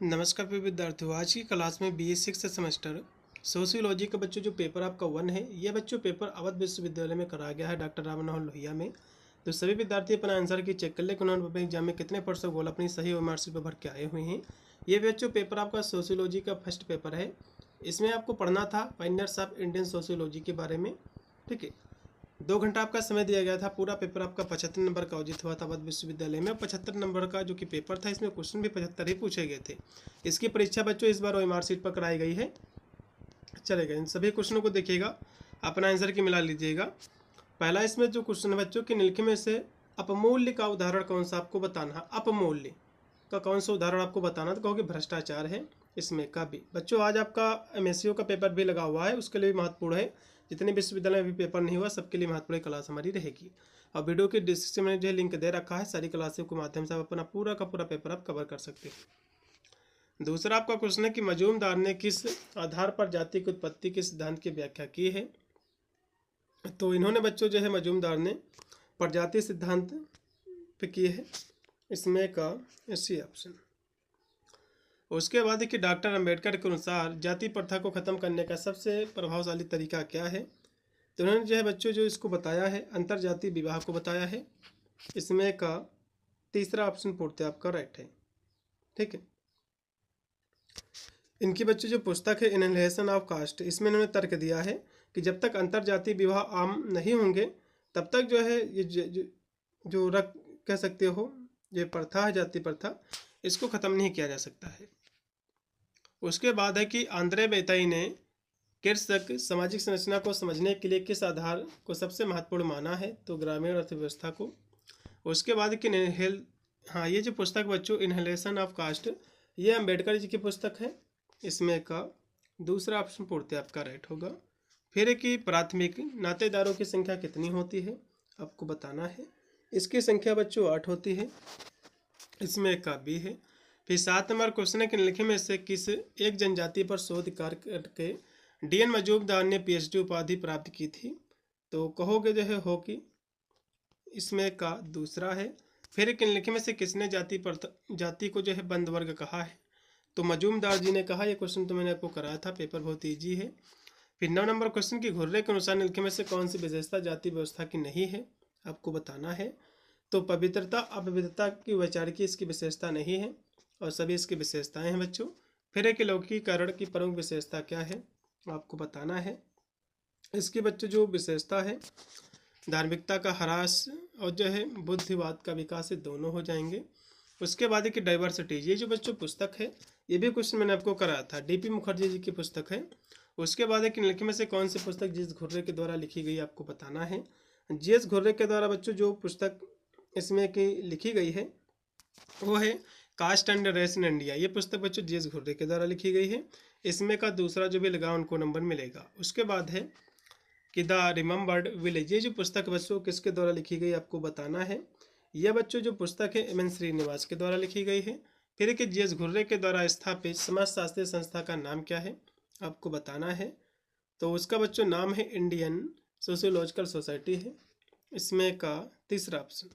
नमस्कार प्रिय विद्यार्थियों। आज की क्लास में BA 6 सेमेस्टर सोशियोलॉजी का बच्चों जो पेपर आपका 1 है, यह बच्चों पेपर अवध विश्वविद्यालय में कराया गया है डॉक्टर राम मनोहर लोहिया में। तो सभी विद्यार्थी अपना आंसर की चेक कर ले कि उन्होंने अपने एग्जाम में कितने % गोल अपनी सही और मार्कशीट पर भर के आए हुए हैं। ये बच्चों पेपर आपका सोशियोलॉजी का फर्स्ट पेपर है। इसमें आपको पढ़ना था पायनियर्स ऑफ इंडियन सोशियोलॉजी के बारे में। ठीक है, 2 घंटा आपका समय दिया गया था। पूरा पेपर आपका 75 नंबर का आयोजित हुआ था अवध विश्वविद्यालय में। 75 नंबर का जो कि पेपर था, इसमें क्वेश्चन भी 75 ही पूछे गए थे। इसकी परीक्षा बच्चों इस बार OMR सीट पर कराई गई है। चलेगा, इन सभी क्वेश्चनों को देखिएगा, अपना आंसर की मिला लीजिएगा। पहला इसमें जो क्वेश्चन है बच्चों कि निम्नलिखित में से अपमूल्य का उदाहरण कौन सा आपको बताना है। अपमूल्य का कौन सा उदाहरण आपको बताना, तो कहोगे भ्रष्टाचार है। इसमें का भी बच्चों आज आपका MSCO का पेपर भी लगा हुआ है, उसके लिए भी महत्वपूर्ण है। जितने विश्वविद्यालय में भी पेपर नहीं हुआ सबके लिए महत्वपूर्ण क्लास हमारी रहेगी। और वीडियो के डिस्क्रिप्शन में जो लिंक दे रखा है, सारी क्लासों के माध्यम से आप अपना पूरा का पूरा पेपर आप कवर कर सकते हैं। दूसरा आपका क्वेश्चन है कि मजूमदार ने किस आधार पर जाति की उत्पत्ति के सिद्धांत की व्याख्या की है। तो इन्होंने बच्चों जो है मजूमदार ने प्रजाति सिद्धांत पे किए है। इसमें का सी ऑप्शन। उसके बाद कि डॉक्टर अंबेडकर के अनुसार जाति प्रथा को खत्म करने का सबसे प्रभावशाली तरीका क्या है। तो उन्होंने जो है बच्चों जो इसको बताया है अंतरजातीय विवाह को बताया है। इसमें का तीसरा ऑप्शन पूर्णतः आपका राइट है। ठीक है, इनकी बच्चों जो पुस्तक है इनहेलेशन ऑफ कास्ट, इसमें इन्होंने तर्क दिया है कि जब तक अंतरजातीय विवाह आम नहीं होंगे तब तक जो है ये जो रख कह सकते हो ये प्रथा है, जाति प्रथा, इसको ख़त्म नहीं किया जा सकता है। उसके बाद है कि आंद्रे बेताई ने कृषक सामाजिक संरचना को समझने के लिए किस आधार को सबसे महत्वपूर्ण माना है, तो ग्रामीण अर्थव्यवस्था को। उसके बाद कि ये जो पुस्तक बच्चों इनहेलेशन ऑफ कास्ट, ये अंबेडकर जी की पुस्तक है। इसमें का दूसरा ऑप्शन पूर्णतः आपका राइट होगा। फिर कि प्राथमिक नातेदारों की संख्या कितनी होती है, आपको बताना है। इसकी संख्या बच्चों 8 होती है। इसमें का भी है। फिर 7 नंबर क्वेश्चन है कि निम्नलिखित में से किस एक जनजाति पर शोध कार्य करके DN मजूमदार ने PhD उपाधि प्राप्त की थी, तो कहोगे जो है हो कि इसमें का दूसरा है। फिर कि निम्नलिखित में से किसने जाति को जो है बंद वर्ग कहा है, तो मजूमदार जी ने कहा। यह क्वेश्चन तो मैंने आपको कराया था, पेपर बहुत ईजी है। फिर 9 नंबर क्वेश्चन की घुर्रे के अनुसार निम्नलिखित में से कौन सी विशेषता जाति व्यवस्था की नहीं है, आपको बताना है। तो पवित्रता अपवित्रता की वैचारिकी इसकी विशेषता नहीं है और सभी इसकी विशेषताएं हैं बच्चों। फिर एक लौकिकरण की प्रमुख विशेषता क्या है, आपको बताना है। इसकी बच्चों जो विशेषता है धार्मिकता का ह्रास और जो है बुद्धिवाद का विकास, दोनों हो जाएंगे। उसके बाद है कि डाइवर्सिटी, ये जो बच्चों पुस्तक है ये भी क्वेश्चन मैंने आपको कराया था, DP मुखर्जी जी की पुस्तक है। उसके बाद है कि निम्नलिखित में से कौन सी पुस्तक GS घुर्रे के द्वारा लिखी गई, आपको बताना है। GS घुर्रे के द्वारा बच्चों जो पुस्तक इसमें की लिखी गई है वो है caste and race in India. ये पुस्तक बच्चों GS घुर्रे के द्वारा लिखी गई है। इसमें का दूसरा जो भी लगा उनको नंबर मिलेगा। उसके बाद है कि द रिमेम्बर्ड विलेज, ये जो पुस्तक बच्चों किसके द्वारा लिखी गई, आपको बताना है। यह बच्चों जो पुस्तक है MN श्रीनिवास के द्वारा लिखी गई है। फिर कि GS घुर्रे के द्वारा स्थापित समाजशास्त्रीय संस्था का नाम क्या है, आपको बताना है। तो उसका बच्चों नाम है इंडियन सोशियोलॉजिकल सोसाइटी है। इसमें का तीसरा ऑप्शन।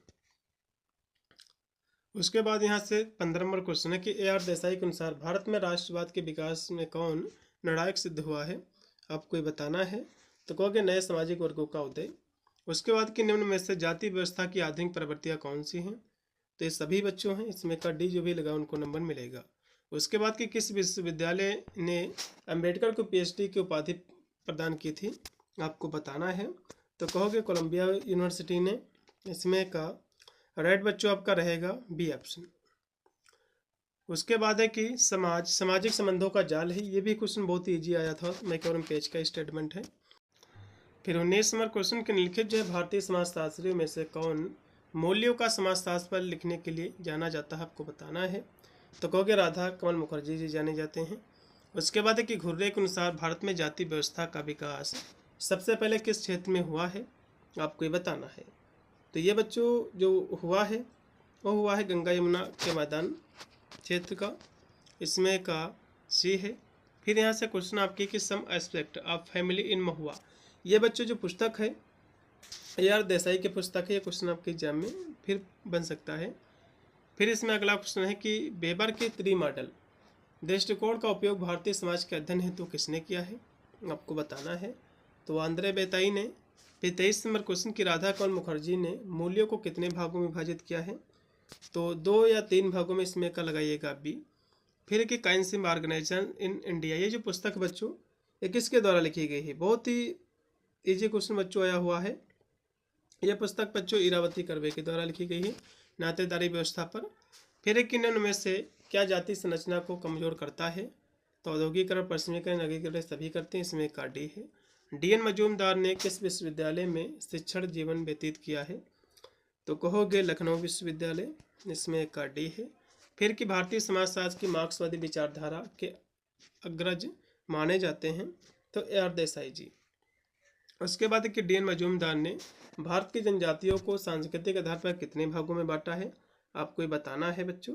उसके बाद यहाँ से 15 नंबर क्वेश्चन है कि AR देसाई के अनुसार भारत में राष्ट्रवाद के विकास में कौन निर्णायक सिद्ध हुआ है, आपको ये बताना है। तो कहोगे नए सामाजिक वर्गों का उदय। उसके बाद कि निम्न में से जाति व्यवस्था की आधुनिक प्रवृत्तियाँ कौन सी हैं, तो ये सभी बच्चों हैं। इसमें का D जो भी लगा उनको नंबर मिलेगा। उसके बाद कि किस विश्वविद्यालय ने अंबेडकर को PhD की उपाधि प्रदान की थी, आपको बताना है। तो कहोगे कोलंबिया यूनिवर्सिटी ने। इसमें का राइट बच्चों आपका रहेगा B ऑप्शन। उसके बाद है कि सामाजिक संबंधों का जाल है, ये भी क्वेश्चन बहुत ईजी आया था, मैकॉरम पेज का स्टेटमेंट है। फिर 19 नंबर क्वेश्चन के निम्नलिखित जो है भारतीय समाजशास्त्रियों में से कौन मूल्यों का समाजशास्त्र पर लिखने के लिए जाना जाता है, आपको बताना है। तो कहोगे राधा कमल मुखर्जी जी जाने जाते हैं। उसके बाद है कि घुर्रे के अनुसार भारत में जाति व्यवस्था का विकास सबसे पहले किस क्षेत्र में हुआ है, आपको ये बताना है। तो ये बच्चों जो हुआ है वो हुआ है गंगा यमुना के मैदान क्षेत्र का। इसमें का C है। फिर यहाँ से क्वेश्चन आपकी कि some aspect of family in महुआ, ये बच्चों जो पुस्तक है AR देसाई की पुस्तक है। ये क्वेश्चन आपके एग्जाम में फिर बन सकता है। फिर इसमें अगला क्वेश्चन है कि वेबर के 3 मॉडल, दृष्टिकोण का उपयोग भारतीय समाज के अध्ययन हेतु किसने किया है, आपको बताना है। तो आंद्रे बेताई ने। फिर 23 नंबर क्वेश्चन की राधा कमल मुखर्जी ने मूल्यों को कितने भागों में विभाजित किया है, तो 2 या 3 भागों में इसमें का लगाइएगा बी। फिर कि काइंसिम ऑर्गेनाइजेशन इन इंडिया, ये जो पुस्तक बच्चों ये किसके द्वारा लिखी गई है, बहुत ही इजी क्वेश्चन बच्चों आया हुआ है। यह पुस्तक बच्चों इरावती कर्वे के द्वारा लिखी गई है, नातेदारी व्यवस्था पर। फिर एक किन्नन में से क्या जाति संरचना को कमजोर करता है, तो औद्योगिकरण, पश्चिमीकरण, नगरीकरण सभी करते हैं, इसमें का डी है। डी.एन. मजूमदार ने किस विश्वविद्यालय में शिक्षण जीवन व्यतीत किया है, तो कहोगे लखनऊ विश्वविद्यालय, इसमें का डी है। फिर कि भारतीय समाजशास्त्र की मार्क्सवादी विचारधारा के अग्रज माने जाते हैं, तो A.R. देसाई जी। उसके बाद कि डी.एन. मजूमदार ने भारत की जनजातियों को सांस्कृतिक आधार पर कितने भागों में बांटा है, आपको ये बताना है बच्चों।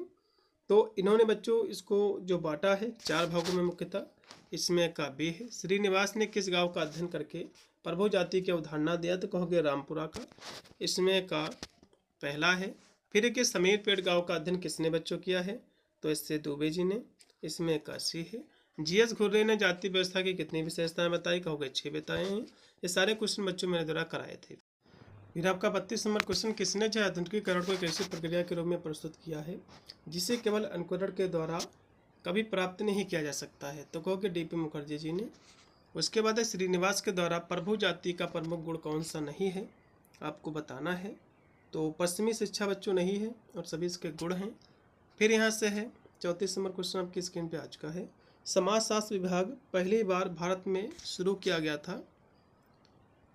तो इन्होंने बच्चों इसको जो बांटा है 4 भागों में मुख्यतः, इसमें का बी है। श्रीनिवास ने किस गांव का अध्ययन करके प्रभु जाति की अवधारणा दिया, तो कहोगे रामपुरा का, इसमें का पहला है। फिर कि समीरपेट गांव का अध्ययन किसने बच्चों किया है, तो इससे दुबे जी ने, इसमें का सी है। जी.एस. घुर्रे ने जाति व्यवस्था की कितनी विशेषताएं बताई, कहोगे 6 बताए हैं। ये सारे क्वेश्चन बच्चों मेरे द्वारा कराए थे। फिर आपका 32 नंबर क्वेश्चन, किसने जो आधुनिकीकरण को एक ऐसी प्रक्रिया के रूप में प्रस्तुत किया है जिसे केवल अनुकरण के द्वारा कभी प्राप्त नहीं किया जा सकता है, तो कहोगे डी.पी. मुखर्जी जी ने। उसके बाद है श्रीनिवास के द्वारा प्रभु जाति का प्रमुख गुण कौन सा नहीं है, आपको बताना है। तो पश्चिमी शिक्षा बच्चों नहीं है और सभी इसके गुण हैं। फिर यहाँ से है 34 नंबर क्वेश्चन आपकी स्क्रीन पे आ चुका है। समाजशास्त्र विभाग पहली बार भारत में शुरू किया गया था,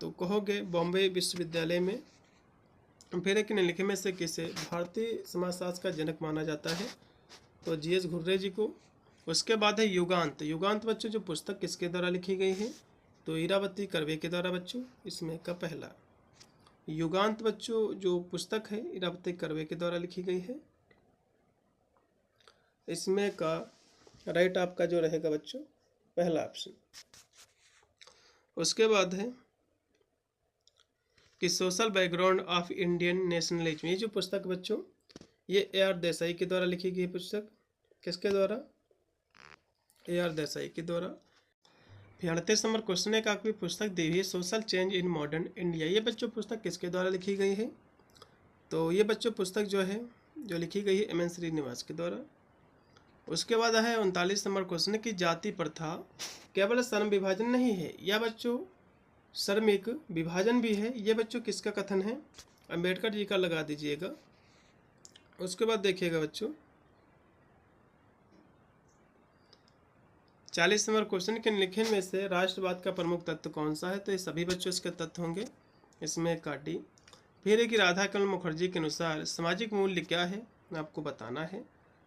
तो कहोगे बॉम्बे विश्वविद्यालय में। फिर एक निम्नलिखित में से किसे भारतीय समाजशास्त्र का जनक माना जाता है, तो जी.एस. घुर्रे जी को। उसके बाद है युगांत। युगांत बच्चों जो पुस्तक किसके द्वारा लिखी गई है, तो इरावती कर्वे के द्वारा बच्चों, इसमें का पहला। युगांत बच्चों जो पुस्तक है इरावती कर्वे के द्वारा लिखी गई है, इसमें का राइट आपका जो रहेगा बच्चों पहला ऑप्शन। उसके बाद है कि social background of Indian nationalism, ये जो पुस्तक बच्चों ये A.R. देसाई के द्वारा लिखी गई पुस्तक, किसके द्वारा, A.R. देसाई के द्वारा। 38 नंबर क्वेश्चन है कि आपकी पुस्तक दी हुई social change in modern India, ये बच्चों पुस्तक किसके द्वारा लिखी गई है, तो ये बच्चों पुस्तक जो है जो लिखी गई है M.N. श्रीनिवास के द्वारा। उसके बाद है 39 नंबर क्वेश्चन की जाति प्रथा केवल श्रम विभाजन नहीं है, या बच्चों श्रमिक विभाजन भी है, ये बच्चों किसका कथन है, अंबेडकर जी का लगा दीजिएगा। उसके बाद देखिएगा बच्चों 40 नंबर क्वेश्चन के निम्नलिखित में से राष्ट्रवाद का प्रमुख तत्व कौन सा है, तो ये सभी बच्चों इसके तत्व होंगे, इसमें का डी। फिर है कि राधा कमल मुखर्जी के अनुसार सामाजिक मूल्य क्या है, आपको बताना है।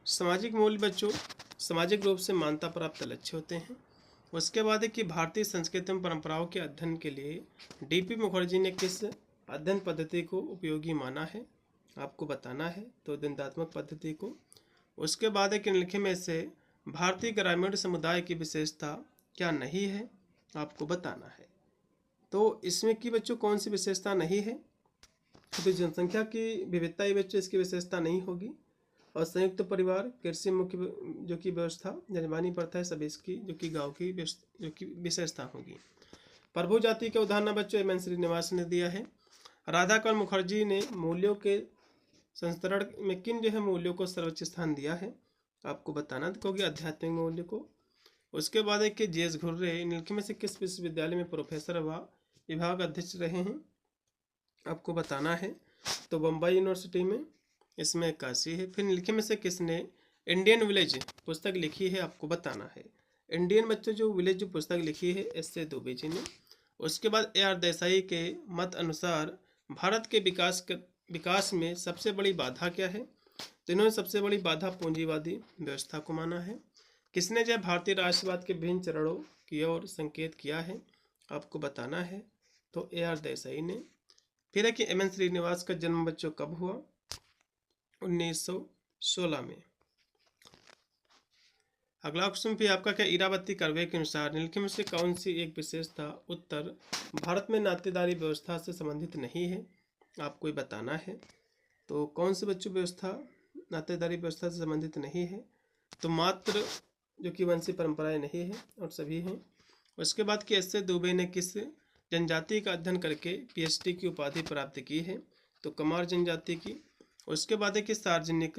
सामाजिक मूल्य बच्चों सामाजिक रूप से मान्यता प्राप्त लक्ष्य होते हैं। उसके बाद है कि भारतीय संस्कृति एवं परंपराओं के अध्ययन के लिए डी.पी. मुखर्जी ने किस अध्ययन पद्धति को उपयोगी माना है, आपको बताना है, तो द्वंद्वात्मक पद्धति को। उसके बाद है कि निम्नलिखित में से भारतीय ग्रामीण समुदाय की विशेषता क्या नहीं है, आपको बताना है। तो इसमें की बच्चों कौन सी विशेषता नहीं है, तो जनसंख्या की विविधता ही बच्चों इसकी विशेषता नहीं होगी। और संयुक्त परिवार, कृषि मुख्य जो की व्यवस्था, जजमानी प्रथा है सभी इसकी जो कि गाँव की जो की विशेषता होगी। प्रभु जाति के उदाहरण बच्चों M.N. श्रीनिवास ने दिया है। राधा कमल मुखर्जी ने मूल्यों के संस्तरण में किन जो है मूल्यों को सर्वोच्च स्थान दिया है, आपको बताना, तो कहोगे आध्यात्मिक मूल्य को। उसके बाद है कि जी.एस. घुर्रे निम्नलिखित में से किस विश्वविद्यालय में प्रोफेसर व विभाग अध्यक्ष रहे हैं, आपको बताना है, तो बम्बई यूनिवर्सिटी में, इसमें 81 है। फिर निम्नलिखित में से किसने इंडियन विलेज पुस्तक लिखी है, आपको बताना है। इंडियन बच्चों जो विलेज जो पुस्तक लिखी है इससे दुबे जी ने। उसके बाद A.R. देसाई के मत अनुसार भारत के विकास में सबसे बड़ी बाधा क्या है, तो इन्होंने सबसे बड़ी बाधा पूंजीवादी व्यवस्था को माना है। किसने जो भारतीय राष्ट्रवाद के विभिन्न चरणों की ओर संकेत किया है, आपको बताना है, तो A.R. देसाई ने। फिर है कि M.N. श्रीनिवास का जन्म बच्चों कब हुआ, 1916 में। अगला क्वेश्चन भी आपका क्या, इरावती कर्वे के अनुसार निम्नलिखित में से कौन सी एक विशेषता उत्तर भारत में नातेदारी व्यवस्था से संबंधित नहीं है, आपको ये बताना है। तो कौन सी बच्चों व्यवस्था नातेदारी व्यवस्था से संबंधित नहीं है, तो मात्र जो कि वंशीय परंपराएं नहीं है और सभी हैं। उसके बाद कि एस ए दुबे ने किस जनजाति का अध्ययन करके पीएचडी की उपाधि प्राप्त की है, तो कमार जनजाति की। उसके बाद है कि सार्वजनिक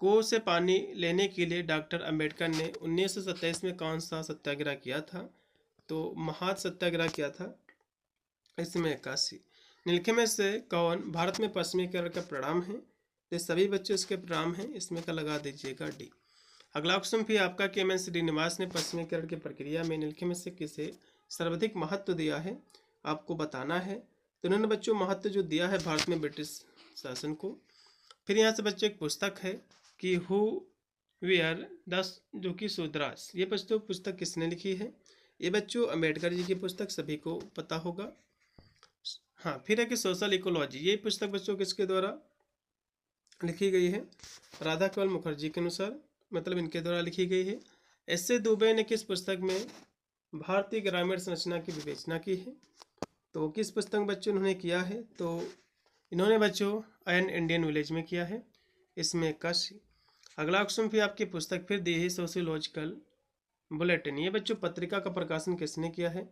कुओं से पानी लेने के लिए डॉक्टर अंबेडकर ने 1927 में कौन सा सत्याग्रह किया था, तो महात सत्याग्रह किया था। इसमें 81 निम्नलिखित में से कौन भारत में पश्चिमीकरण का परिणाम है, ये सभी बच्चे इसके परिणाम हैं, इसमें का लगा दीजिएगा डी। अगला क्वेश्चन भी आपका कि एम एन श्रीनिवास ने पश्चिमीकरण की प्रक्रिया में निम्नलिखित में से किसे सर्वाधिक महत्व दिया है, आपको बताना है। तो उन्होंने बच्चों महत्व जो दिया है भारत में ब्रिटिश शासन को। फिर यहाँ से बच्चों एक पुस्तक है कि हु वेयर दस, जो कि शूद्रास, ये बच्चों पुस्तक किसने लिखी है, ये बच्चों अम्बेडकर जी की पुस्तक, सभी को पता होगा। हाँ, फिर है कि सोशल इकोलॉजी, ये पुस्तक बच्चों किसके द्वारा लिखी गई है, राधा केवल मुखर्जी के अनुसार, मतलब इनके द्वारा लिखी गई है। एस ए दुबे ने किस पुस्तक में भारतीय ग्रामीण संरचना की विवेचना की है, तो किस पुस्तक बच्चों उन्होंने किया है, तो इन्होंने बच्चों एन इंडियन विलेज में किया है, इसमें 81। अगला क्वेश्चन भी आपकी पुस्तक फिर दी है सोशियोलॉजिकल बुलेटिन, ये बच्चों पत्रिका का प्रकाशन किसने किया है,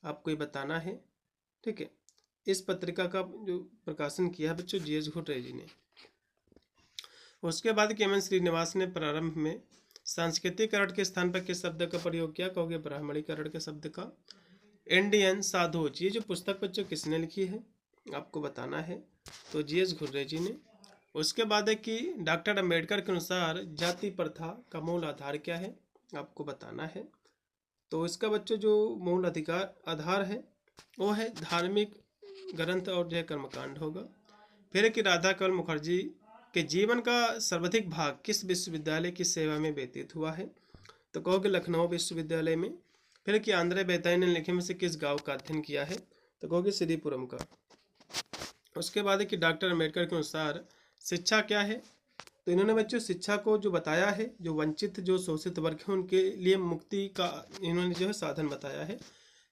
आपको ये बताना है। ठीक है, इस पत्रिका का जो प्रकाशन किया है बच्चों जीएस घुटरे जी ने। उसके बाद केमन श्रीनिवास ने प्रारंभ में सांस्कृतिकरण के स्थान पर किस शब्द का प्रयोग किया, कहोगे ब्राह्मणीकरण के शब्द का। इंडियन साधुज, ये जो पुस्तक बच्चों किसने लिखी है, आपको बताना है, तो जीएस घुर्रे जी ने। उसके बाद है कि डॉक्टर अंबेडकर के अनुसार जाति प्रथा का मूल आधार क्या है, आपको बताना है। तो इसका बच्चों जो मूल अधिकार आधार है वो है धार्मिक ग्रंथ और जो है कर्मकांड होगा। फिर है कि राधा केवल मुखर्जी के जीवन का सर्वाधिक भाग किस विश्वविद्यालय की सेवा में व्यतीत हुआ है, तो कहोगे लखनऊ विश्वविद्यालय में। फिर कि आंध्रे बेताई ने लिखे में से किस गांव का अध्ययन किया है, तो कहोगे श्रीपुरम का। उसके बाद है कि डॉक्टर अम्बेडकर के अनुसार शिक्षा क्या है, तो इन्होंने बच्चों शिक्षा को जो बताया है, जो वंचित जो शोषित वर्ग है उनके लिए मुक्ति का इन्होंने जो है साधन बताया है,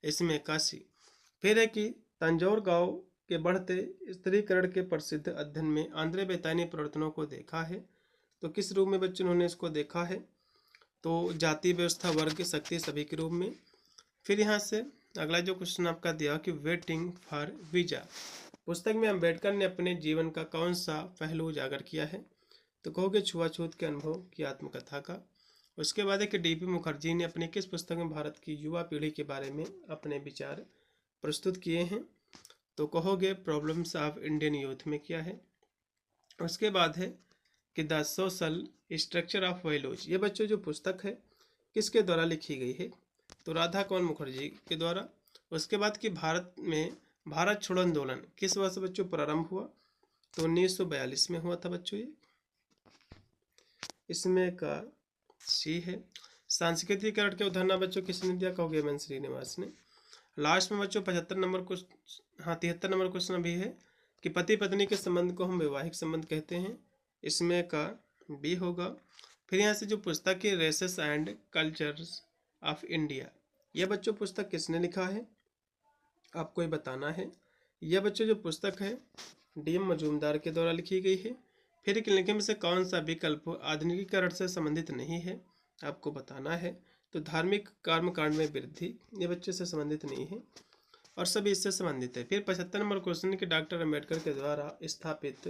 इसमें 81। फिर है कि तंजौर गांव के बढ़ते स्त्रीकरण के प्रसिद्ध अध्ययन में आंद्रे बेताई ने परिवर्तनों को देखा है, तो किस रूप में बच्चों उन्होंने इसको देखा है, तो जाति व्यवस्था वर्ग शक्ति सभी के रूप में। फिर यहाँ से अगला जो क्वेश्चन आपका दिया कि वेटिंग फॉर वीजा पुस्तक में अंबेडकर ने अपने जीवन का कौन सा पहलू उजागर किया है, तो कहोगे छुआछूत के अनुभव की आत्मकथा का। उसके बाद है कि डीपी मुखर्जी ने अपनी किस पुस्तक में भारत की युवा पीढ़ी के बारे में अपने विचार प्रस्तुत किए हैं, तो कहोगे प्रॉब्लम्स ऑफ इंडियन यूथ में किया है। उसके बाद है कि the social structure of values, ये बच्चों जो पुस्तक है किसके द्वारा लिखी गई है, तो राधा केवल मुखर्जी के द्वारा। उसके बाद कि भारत में भारत छोड़ो आंदोलन किस वर्ष बच्चों प्रारंभ हुआ, तो 1942 में हुआ था बच्चों ये, इसमें का सी है। सांस्कृतिकरण के उदाहरण बच्चों किसने दिया, कहोगे एम एन श्रीनिवास ने। लास्ट में बच्चों 75 नंबर को, हाँ 73 नंबर क्वेश्चन भी है कि पति पत्नी के संबंध को हम वैवाहिक संबंध कहते हैं, इसमें का बी होगा। फिर यहाँ से जो पुस्तक है races and cultures of India, यह बच्चों पुस्तक किसने लिखा है, आपको ये बताना है। यह बच्चों जो पुस्तक है डीएम मजूमदार के द्वारा लिखी गई है। फिर एक लिखे में से कौन सा विकल्प आधुनिकीकरण से संबंधित नहीं है, आपको बताना है, तो धार्मिक कर्मकांड में वृद्धि, ये बच्चे से संबंधित नहीं है और सभी इससे संबंधित है। फिर 75 नंबर क्वेश्चन कि डॉक्टर अम्बेडकर के द्वारा स्थापित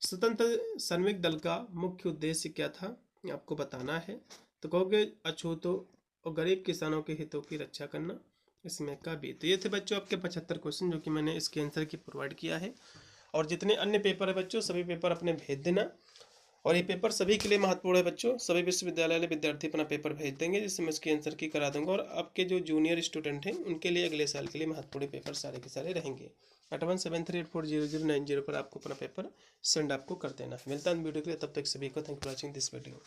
स्वतंत्र श्रमिक दल का मुख्य उद्देश्य क्या था, आपको बताना है, तो कहोगे अछूतों और गरीब किसानों के हितों की रक्षा करना, इसमें का भी। तो ये थे बच्चों आपके 75 क्वेश्चन जो कि मैंने इसके आंसर की प्रोवाइड किया है। और जितने अन्य पेपर है बच्चों सभी पेपर अपने भेज देना, और ये पेपर सभी के लिए महत्वपूर्ण है बच्चों। सभी विश्वविद्यालय विद्यार्थी अपना पेपर भेज देंगे जिससे मैं इसकी आंसर की करा दूंगा, और आपके जो जूनियर स्टूडेंट हैं उनके लिए अगले साल के लिए महत्वपूर्ण पेपर सारे के सारे रहेंगे। 8173840090 पर आपको अपना पेपर सेंड आपको कर देना है। मिलता है वीडियो के लिए, तब तक सभी को thank for watching this video.